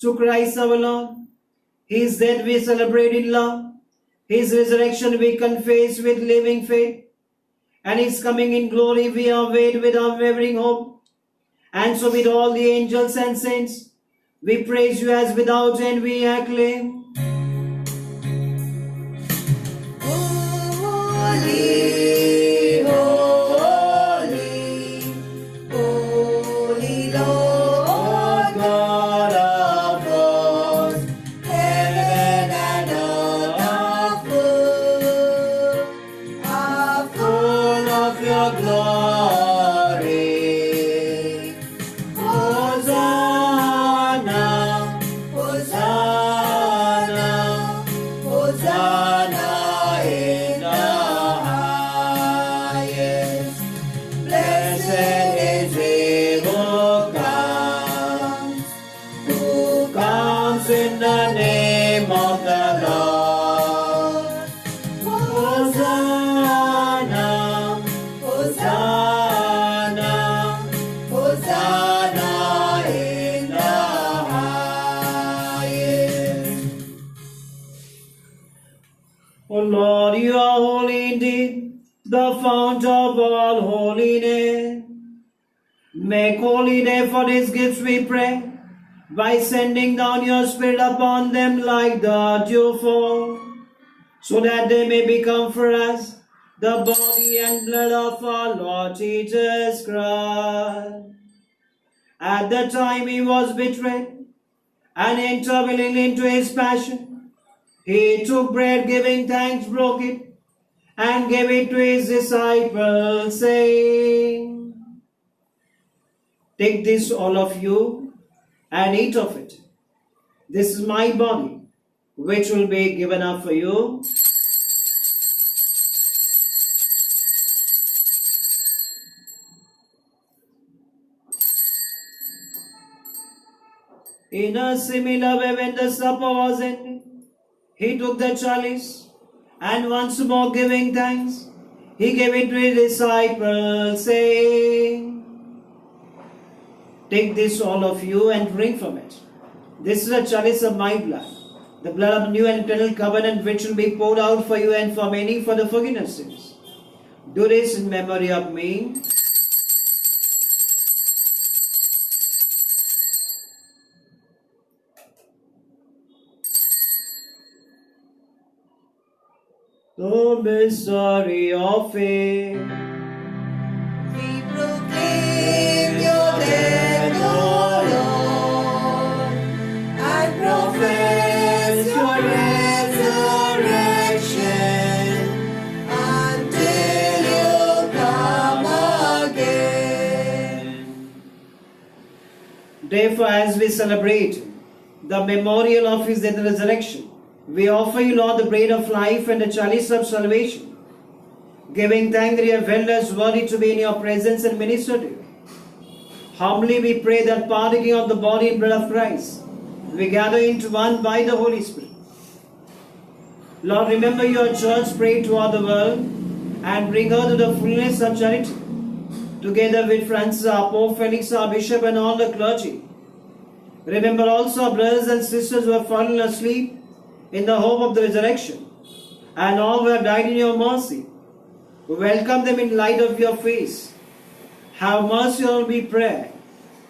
to Christ our Lord, His death we celebrate in love, His resurrection we confess with living faith, and His coming in glory we await with unwavering hope. And so with all the angels and saints, we praise you as without end we acclaim. Holy, holy, holy Lord God of hosts, heaven and earth are full of your glory. Hosanna, Hosanna, Hosanna in the highest. Blessed is he who comes in the name of the Lord. Hosanna, Hosanna, Hosanna in the highest. O Lord, you are holy indeed, the fount of all holiness. Make holy therefore these gifts, we pray, by sending down your Spirit upon them like the dewfall, so that they may become for us the body and blood of our Lord Jesus Christ. At the time he was betrayed and entered into his passion, he took bread, giving thanks, broke it, and gave it to his disciples, saying, "Take this, all of you, and eat of it. This is my body, which will be given up for you." In a similar way, when the supper was ended, he took the chalice, and once more giving thanks, he gave it to his disciples, saying, "Take this, all of you, and drink from it. This is a chalice of my blood, the blood of new and eternal covenant, which will be poured out for you and for many for the forgiveness of sins. Do this in memory of me." The mystery of faith. We proclaim your death, O Lord, and profess your resurrection until you come again. Therefore, as we celebrate the memorial of his death and resurrection, we offer you, Lord, the bread of life and the chalice of salvation, giving thanks that you have held us worthy to be in your presence and minister to you. Humbly we pray that, partaking of the body and blood of Christ, we gather into one by the Holy Spirit. Lord, remember your church spread throughout the world and bring her to the fullness of charity, together with Francis, our Pope, Felix, our Bishop, and all the clergy. Remember also our brothers and sisters who have fallen asleep in the hope of the resurrection, and all who have died in your mercy. We welcome them in light of your face. Have mercy on, we pray,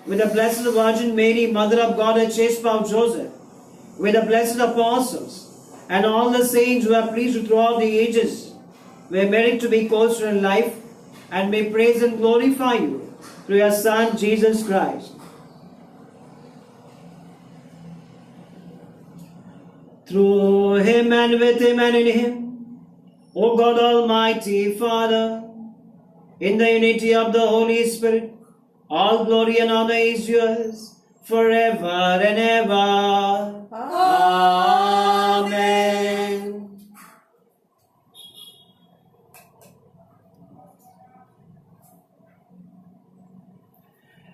with the Blessed Virgin Mary, Mother of God, and chaste spouse Joseph, with the blessed apostles, and all the saints who have preached throughout the ages, may merit to be co-heirs in life, and may praise and glorify you through your Son, Jesus Christ. Through him and with him and in him, O God Almighty Father, in the unity of the Holy Spirit, all glory and honor is yours forever and ever. Amen.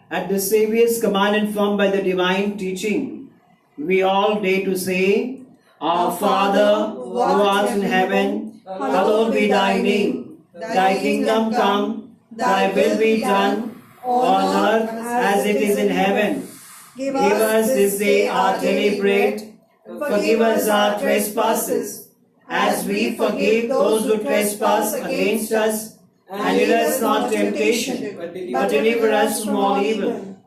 At the Saviour's command, informed by the divine teaching, we all dare to say, Our Father, who art in heaven, hallowed be thy name. Thy kingdom come, thy will be done, on earth as it is in heaven. Give us this day our daily bread. Forgive us our trespasses, as we forgive those who trespass against us. And lead us not to temptation, but deliver us from all evil.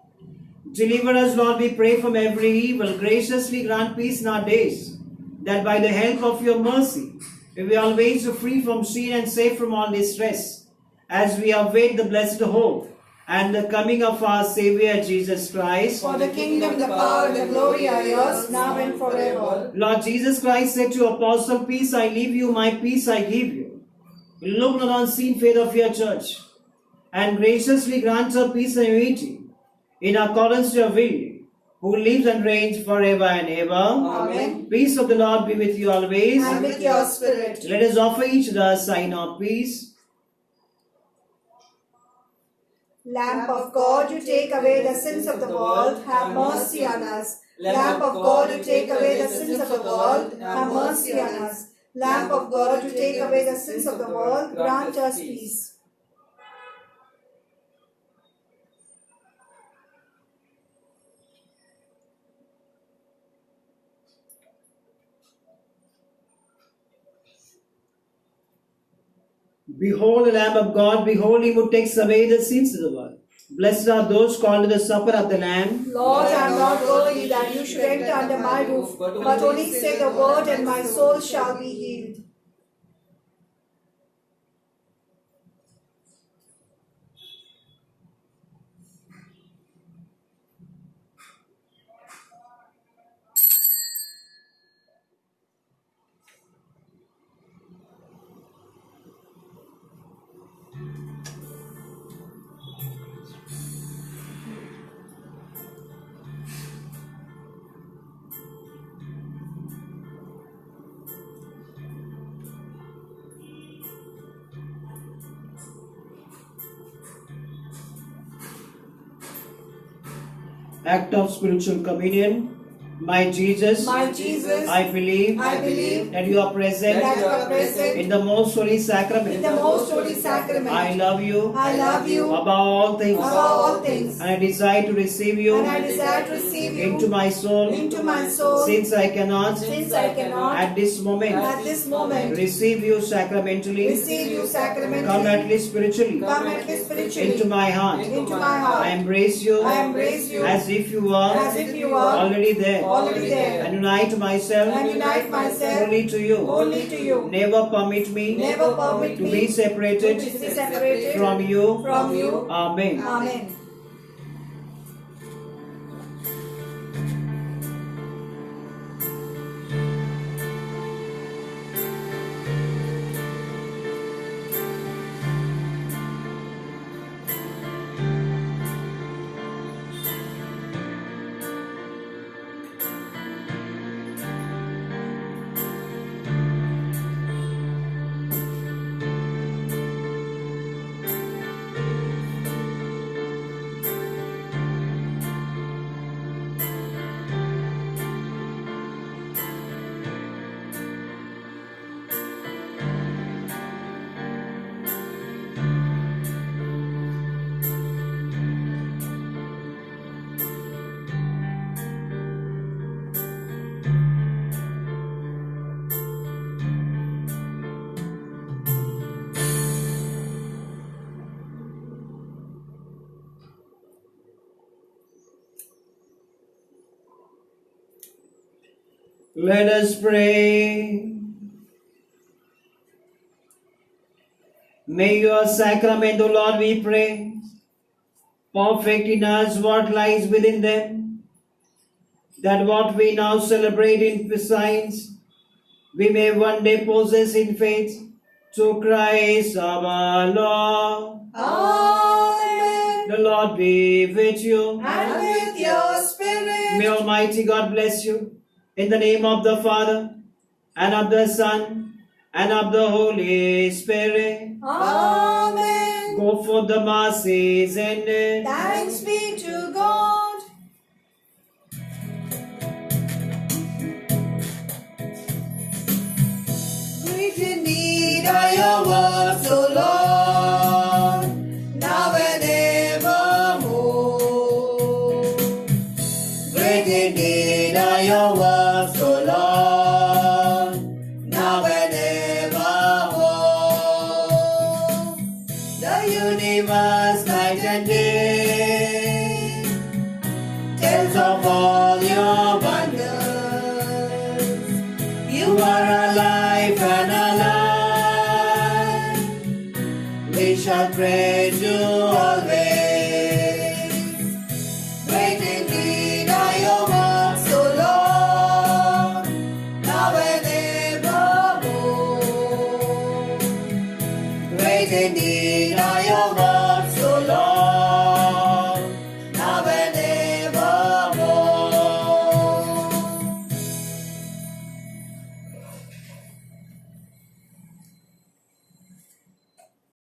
Deliver us, Lord, we pray, from every evil. Graciously grant peace in our days, that by the help of your mercy, we be always free from sin and safe from all distress, as we await the blessed hope and the coming of our Saviour Jesus Christ. For the kingdom, the power, and the glory are yours, now and forever. Lord Jesus Christ said to your apostle, Peace I leave you, my peace I give you. Look not on unseen faith of your church, and graciously grant her peace and unity, in accordance to your will, who lives and reigns forever and ever. Amen. Peace of the Lord be with you always. And with your spirit. Let us offer each other a sign of peace. Lamp of God, you take away the sins of the world, have mercy on us. Lamp of God, you take away the sins of the world, have mercy on us. Lamp of God, you take away the sins of the world, grant us peace. Behold the Lamb of God, behold him who takes away the sins of the world. Blessed are those called to the supper of the Lamb. Lord, I am not worthy that you should enter under my roof, but only say the word, and my soul shall be healed. Act of spiritual communion. My Jesus, My Jesus, I believe that you are present that you are present in the most holy in sacrament. the most holy sacrament. I love you I love you above all things, above all things, and I desire to receive you and I desire to receive you into my soul, into my soul, since I cannot since I cannot at this moment at this moment receive you sacramentally. receive you sacramentally. Come at least spiritually Come at least spiritually into my heart. into my heart. I embrace you I embrace you as if you are as if you are already there, already there, and unite myself and unite myself only to you. only to you. Never permit me Never permit to me be to separated be separated from you. from you. Amen. Amen. Let us pray. May your sacrament, O Lord, we pray, perfect in us what lies within them, that what we now celebrate in signs, we may one day possess in faith through Christ our Lord. Amen. The Lord be with you. And with your spirit. May Almighty God bless you. In the name of the Father, and of the Son, and of the Holy Spirit. Amen. Go forth, the Mass is ended. Thanks be to God. Great indeed are your works, O Lord, now and evermore. Great indeed are your works, O Lord, now and evermore. The universe, night and day, tells of all your wonders. You are alive and alive. We shall praise you always. Great indeed are your works, O Lord, now and evermore. Great indeed are your works.